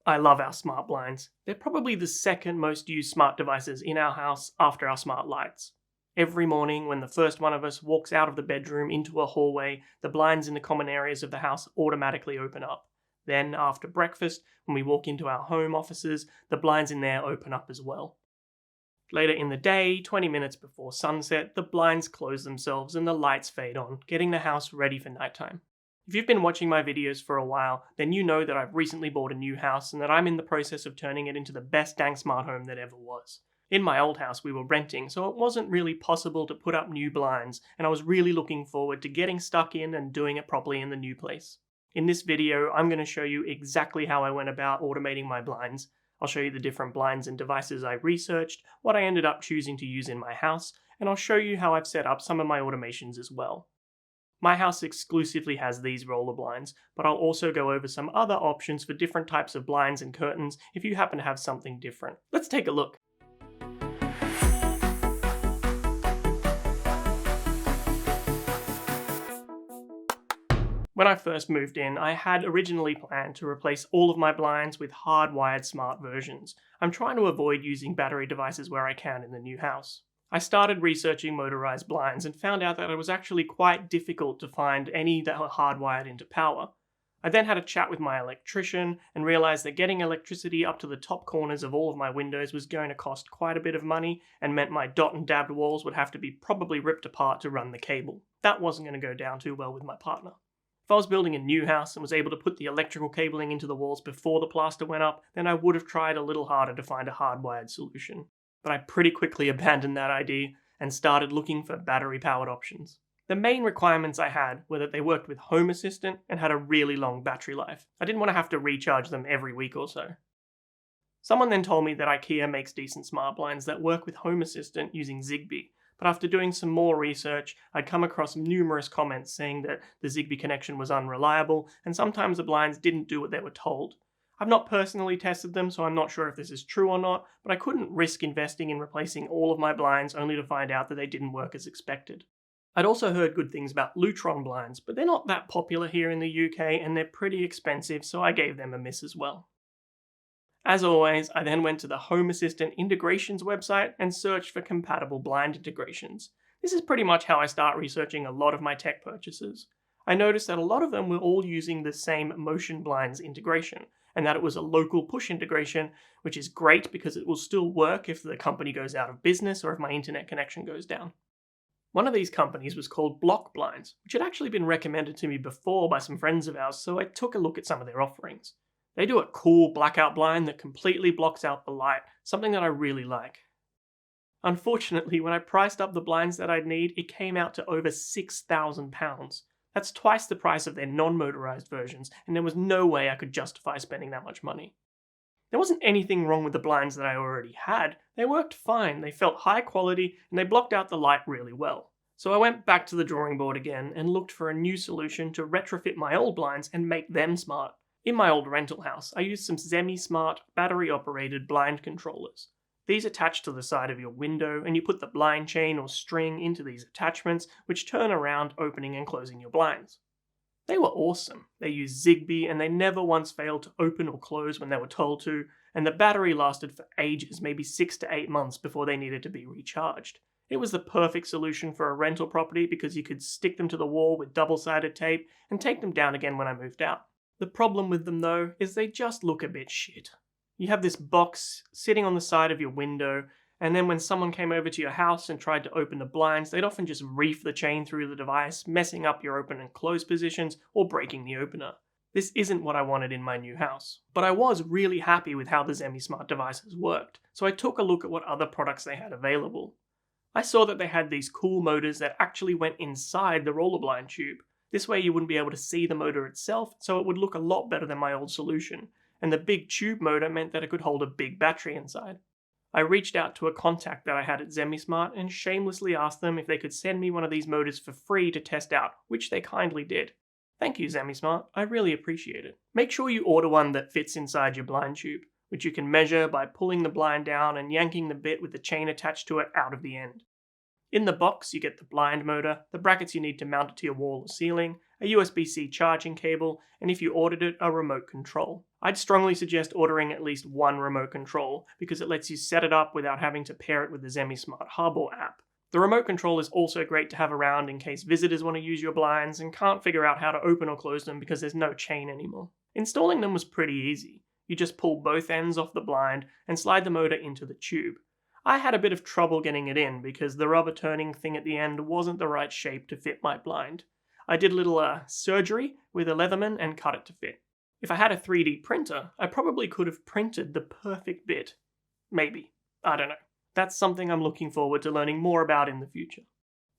I love our smart blinds. They're probably the second most used smart devices in our house after our smart lights. Every morning, when the first one of us walks out of the bedroom into a hallway, the blinds in the common areas of the house automatically open up. Then, after breakfast, when we walk into our home offices, the blinds in there open up as well. Later in the day, 20 minutes before sunset, the blinds close themselves and the lights fade on, getting the house ready for nighttime. If you've been watching my videos for a while, then you know that I've recently bought a new house and that I'm in the process of turning it into the best dang smart home that ever was. In my old house we were renting, so it wasn't really possible to put up new blinds, and I was really looking forward to getting stuck in and doing it properly in the new place. In this video, I'm going to show you exactly how I went about automating my blinds. I'll show you the different blinds and devices I researched, what I ended up choosing to use in my house, and I'll show you how I've set up some of my automations as well. My house exclusively has these roller blinds, but I'll also go over some other options for different types of blinds and curtains if you happen to have something different. Let's take a look. When I first moved in, I had originally planned to replace all of my blinds with hardwired smart versions. I'm trying to avoid using battery devices where I can in the new house. I started researching motorized blinds and found out that it was actually quite difficult to find any that were hardwired into power. I then had a chat with my electrician and realized that getting electricity up to the top corners of all of my windows was going to cost quite a bit of money and meant my dot and dabbed walls would have to be probably ripped apart to run the cable. That wasn't going to go down too well with my partner. If I was building a new house and was able to put the electrical cabling into the walls before the plaster went up, then I would have tried a little harder to find a hardwired solution. But I pretty quickly abandoned that idea and started looking for battery-powered options. The main requirements I had were that they worked with Home Assistant and had a really long battery life. I didn't want to have to recharge them every week or so. Someone then told me that IKEA makes decent smart blinds that work with Home Assistant using Zigbee, but after doing some more research, I'd come across numerous comments saying that the Zigbee connection was unreliable and sometimes the blinds didn't do what they were told. I've not personally tested them, so I'm not sure if this is true or not, but I couldn't risk investing in replacing all of my blinds only to find out that they didn't work as expected. I'd also heard good things about Lutron blinds, but they're not that popular here in the UK and they're pretty expensive, so I gave them a miss as well. As always, I then went to the Home Assistant integrations website and searched for compatible blind integrations. This is pretty much how I start researching a lot of my tech purchases. I noticed that a lot of them were all using the same Motion Blinds integration, and that it was a local push integration, which is great because it will still work if the company goes out of business or if my internet connection goes down. One of these companies was called Block Blinds, which had actually been recommended to me before by some friends of ours, so I took a look at some of their offerings. They do a cool blackout blind that completely blocks out the light, something that I really like. Unfortunately, when I priced up the blinds that I'd need, it came out to over £6,000. That's twice the price of their non-motorized versions, and there was no way I could justify spending that much money. There wasn't anything wrong with the blinds that I already had. They worked fine, they felt high quality, and they blocked out the light really well. So I went back to the drawing board again and looked for a new solution to retrofit my old blinds and make them smart. In my old rental house, I used some semi-smart, battery-operated blind controllers. These attach to the side of your window, and you put the blind chain or string into these attachments, which turn around, opening and closing your blinds. They were awesome. They used Zigbee, and they never once failed to open or close when they were told to, and the battery lasted for ages, maybe 6 to 8 months before they needed to be recharged. It was the perfect solution for a rental property because you could stick them to the wall with double-sided tape and take them down again when I moved out. The problem with them though is they just look a bit shit. You have this box sitting on the side of your window, and then when someone came over to your house and tried to open the blinds, they'd often just reef the chain through the device, messing up your open and close positions or breaking the opener. This isn't what I wanted in my new house. But I was really happy with how the Zemi-Smart devices worked, so I took a look at what other products they had available. I saw that they had these cool motors that actually went inside the roller blind tube. This way you wouldn't be able to see the motor itself, so it would look a lot better than my old solution. And the big tube motor meant that it could hold a big battery inside. I reached out to a contact that I had at Zemi-Smart and shamelessly asked them if they could send me one of these motors for free to test out, which they kindly did. Thank you, Zemi-Smart, I really appreciate it. Make sure you order one that fits inside your blind tube, which you can measure by pulling the blind down and yanking the bit with the chain attached to it out of the end. In the box, you get the blind motor, the brackets you need to mount it to your wall or ceiling, a USB-C charging cable, and if you ordered it, a remote control. I'd strongly suggest ordering at least one remote control, because it lets you set it up without having to pair it with the ZemiSmart Hub or app. The remote control is also great to have around in case visitors want to use your blinds and can't figure out how to open or close them because there's no chain anymore. Installing them was pretty easy. You just pull both ends off the blind and slide the motor into the tube. I had a bit of trouble getting it in because the rubber turning thing at the end wasn't the right shape to fit my blind. I did a little surgery with a Leatherman and cut it to fit. If I had a 3D printer, I probably could have printed the perfect bit. Maybe. I don't know. That's something I'm looking forward to learning more about in the future.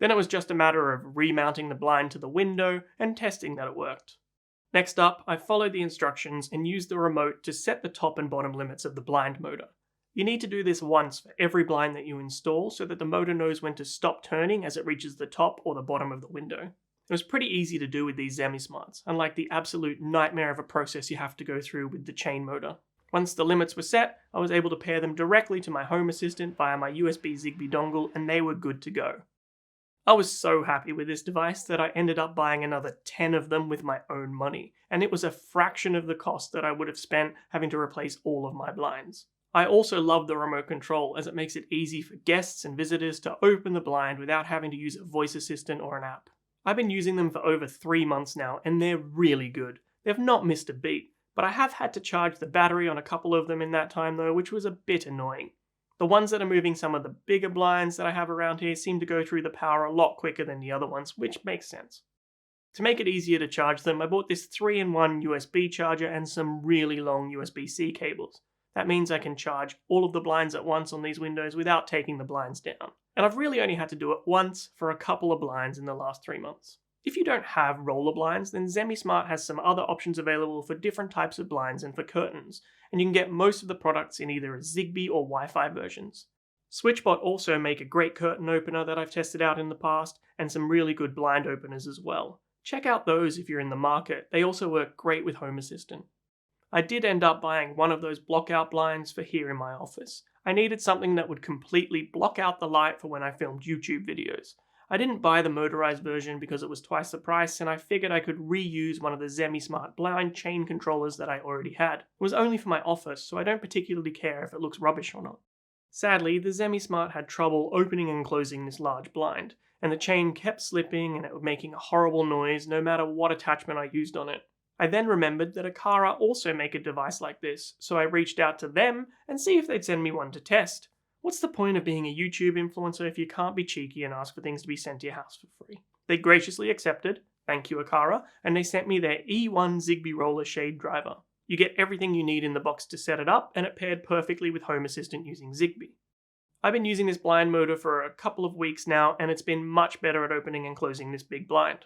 Then it was just a matter of remounting the blind to the window and testing that it worked. Next up, I followed the instructions and used the remote to set the top and bottom limits of the blind motor. You need to do this once for every blind that you install so that the motor knows when to stop turning as it reaches the top or the bottom of the window. It was pretty easy to do with these ZemiSmarts, unlike the absolute nightmare of a process you have to go through with the chain motor. Once the limits were set, I was able to pair them directly to my Home Assistant via my USB Zigbee dongle and they were good to go. I was so happy with this device that I ended up buying another 10 of them with my own money, and it was a fraction of the cost that I would have spent having to replace all of my blinds. I also love the remote control as it makes it easy for guests and visitors to open the blind without having to use a voice assistant or an app. I've been using them for over 3 months now and they're really good. They've not missed a beat, but I have had to charge the battery on a couple of them in that time though, which was a bit annoying. The ones that are moving some of the bigger blinds that I have around here seem to go through the power a lot quicker than the other ones, which makes sense. To make it easier to charge them, I bought this 3-in-1 USB charger and some really long USB-C cables. That means I can charge all of the blinds at once on these windows without taking the blinds down. And I've really only had to do it once for a couple of blinds in the last 3 months. If you don't have roller blinds, then ZemiSmart has some other options available for different types of blinds and for curtains, and you can get most of the products in either a Zigbee or Wi-Fi versions. Switchbot also make a great curtain opener that I've tested out in the past, and some really good blind openers as well. Check out those if you're in the market, they also work great with Home Assistant. I did end up buying one of those blockout blinds for here in my office. I needed something that would completely block out the light for when I filmed YouTube videos. I didn't buy the motorized version because it was twice the price, and I figured I could reuse one of the ZemiSmart blind chain controllers that I already had. It was only for my office, so I don't particularly care if it looks rubbish or not. Sadly, the ZemiSmart had trouble opening and closing this large blind, and the chain kept slipping and it was making a horrible noise no matter what attachment I used on it. I then remembered that Aqara also make a device like this, so I reached out to them and see if they'd send me one to test. What's the point of being a YouTube influencer if you can't be cheeky and ask for things to be sent to your house for free? They graciously accepted, thank you Aqara, and they sent me their E1 Zigbee Roller Shade Driver. You get everything you need in the box to set it up, and it paired perfectly with Home Assistant using Zigbee. I've been using this blind motor for a couple of weeks now, and it's been much better at opening and closing this big blind.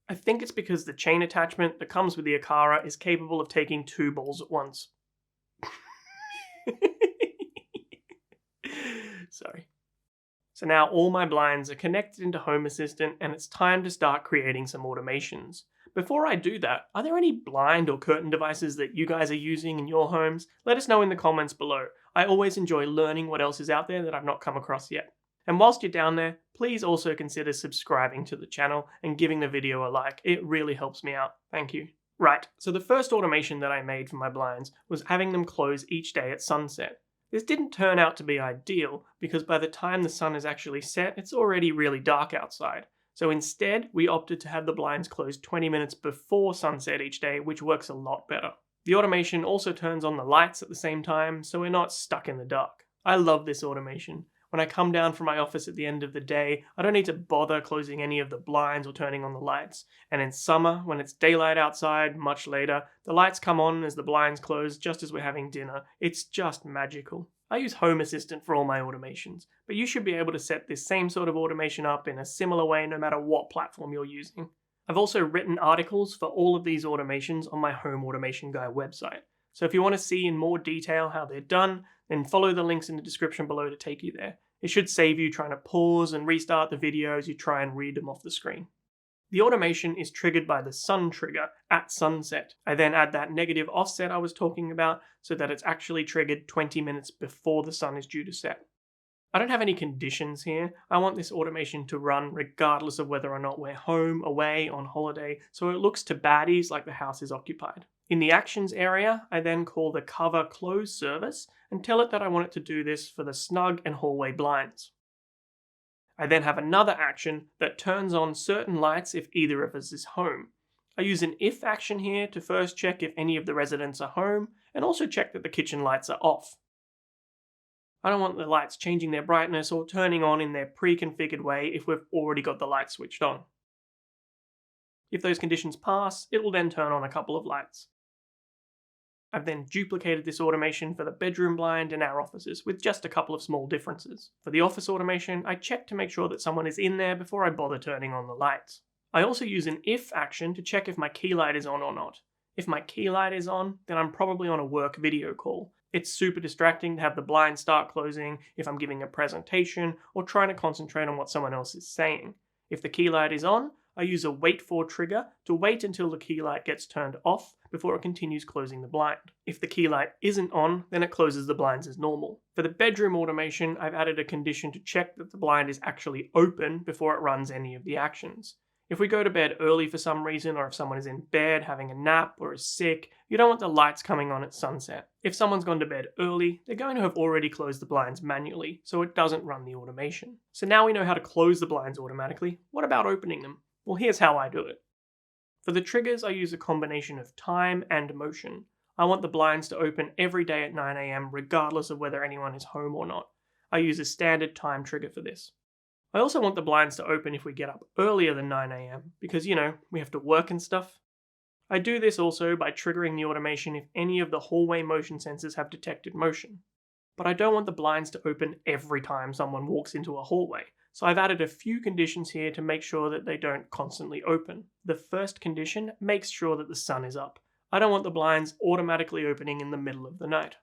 I think it's because the chain attachment that comes with the Aqara is capable of taking 2 balls at once. Sorry. So now all my blinds are connected into Home Assistant and it's time to start creating some automations. Before I do that, are there any blind or curtain devices that you guys are using in your homes? Let us know in the comments below. I always enjoy learning what else is out there that I've not come across yet. And whilst you're down there, please also consider subscribing to the channel and giving the video a like. It really helps me out. Thank you. Right, so the first automation that I made for my blinds was having them close each day at sunset. This didn't turn out to be ideal because by the time the sun is actually set, it's already really dark outside. So instead, we opted to have the blinds closed 20 minutes before sunset each day, which works a lot better. The automation also turns on the lights at the same time, so we're not stuck in the dark. I love this automation. When I come down from my office at the end of the day, I don't need to bother closing any of the blinds or turning on the lights. And in summer, when it's daylight outside, much later, the lights come on as the blinds close just as we're having dinner. It's just magical. I use Home Assistant for all my automations, but you should be able to set this same sort of automation up in a similar way no matter what platform you're using. I've also written articles for all of these automations on my Home Automation Guy website. So if you want to see in more detail how they're done, then follow the links in the description below to take you there. It should save you trying to pause and restart the video as you try and read them off the screen. The automation is triggered by the sun trigger at sunset. I then add that negative offset I was talking about so that it's actually triggered 20 minutes before the sun is due to set. I don't have any conditions here. I want this automation to run regardless of whether or not we're home, away, on holiday, so it looks to baddies like the house is occupied. In the actions area, I then call the cover close service and tell it that I want it to do this for the snug and hallway blinds. I then have another action that turns on certain lights if either of us is home. I use an if action here to first check if any of the residents are home and also check that the kitchen lights are off. I don't want the lights changing their brightness or turning on in their pre-configured way if we've already got the lights switched on. If those conditions pass, it will then turn on a couple of lights. I've then duplicated this automation for the bedroom blind and our offices with just a couple of small differences. For the office automation, I check to make sure that someone is in there before I bother turning on the lights. I also use an if action to check if my key light is on or not. If my key light is on, then I'm probably on a work video call. It's super distracting to have the blinds start closing if I'm giving a presentation or trying to concentrate on what someone else is saying. If the key light is on, I use a wait for trigger to wait until the key light gets turned off before it continues closing the blind. If the key light isn't on, then it closes the blinds as normal. For the bedroom automation, I've added a condition to check that the blind is actually open before it runs any of the actions. If we go to bed early for some reason, or if someone is in bed having a nap or is sick, you don't want the lights coming on at sunset. If someone's gone to bed early, they're going to have already closed the blinds manually, so it doesn't run the automation. So now we know how to close the blinds automatically. What about opening them? Well, here's how I do it. For the triggers, I use a combination of time and motion. I want the blinds to open every day at 9 AM regardless of whether anyone is home or not. I use a standard time trigger for this. I also want the blinds to open if we get up earlier than 9 AM because, we have to work and stuff. I do this also by triggering the automation if any of the hallway motion sensors have detected motion. But I don't want the blinds to open every time someone walks into a hallway. So I've added a few conditions here to make sure that they don't constantly open. The first condition makes sure that the sun is up. I don't want the blinds automatically opening in the middle of the night.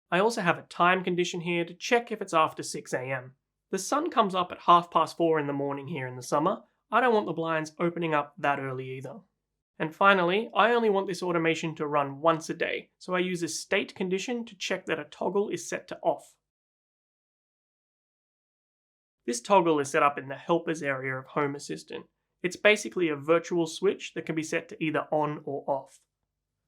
I also have a time condition here to check if it's after 6 AM. The sun comes up at 4:30 in the morning here in the summer. I don't want the blinds opening up that early either. And finally, I only want this automation to run once a day, so I use a state condition to check that a toggle is set to off. This toggle is set up in the helpers area of Home Assistant. It's basically a virtual switch that can be set to either on or off.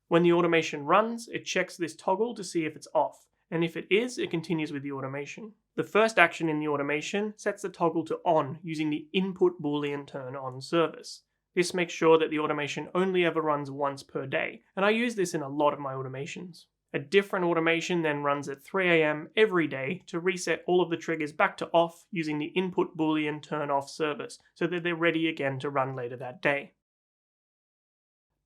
When the automation runs, it checks this toggle to see if it's off, and if it is, it continues with the automation. The first action in the automation sets the toggle to on using the input boolean turn on service. This makes sure that the automation only ever runs once per day, and I use this in a lot of my automations. A different automation then runs at 3 AM every day to reset all of the triggers back to off using the input boolean turn off service so that they're ready again to run later that day.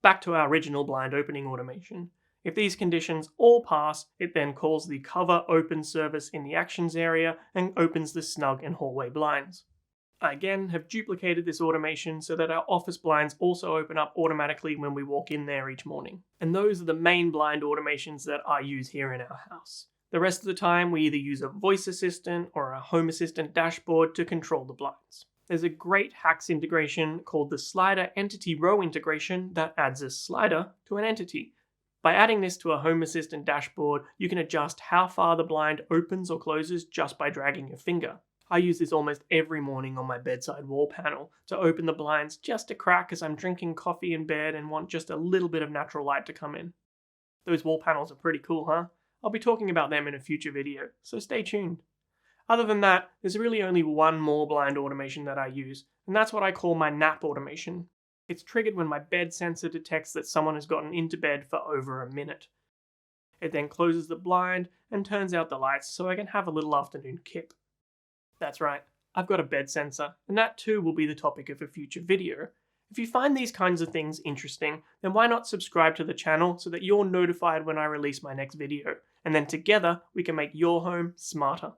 Back to our original blind opening automation. If these conditions all pass, it then calls the cover open service in the actions area and opens the snug and hallway blinds. I again have duplicated this automation so that our office blinds also open up automatically when we walk in there each morning. And those are the main blind automations that I use here in our house. The rest of the time we either use a voice assistant or a Home Assistant dashboard to control the blinds. There's a great HACS integration called the Slider Entity Row integration that adds a slider to an entity. By adding this to a Home Assistant dashboard, you can adjust how far the blind opens or closes just by dragging your finger. I use this almost every morning on my bedside wall panel to open the blinds just a crack as I'm drinking coffee in bed and want just a little bit of natural light to come in. Those wall panels are pretty cool, huh? I'll be talking about them in a future video, so stay tuned. Other than that, there's really only one more blind automation that I use, and that's what I call my nap automation. It's triggered when my bed sensor detects that someone has gotten into bed for over a minute. It then closes the blind and turns out the lights so I can have a little afternoon kip. That's right, I've got a bed sensor, and that too will be the topic of a future video. If you find these kinds of things interesting, then why not subscribe to the channel so that you're notified when I release my next video, and then together we can make your home smarter.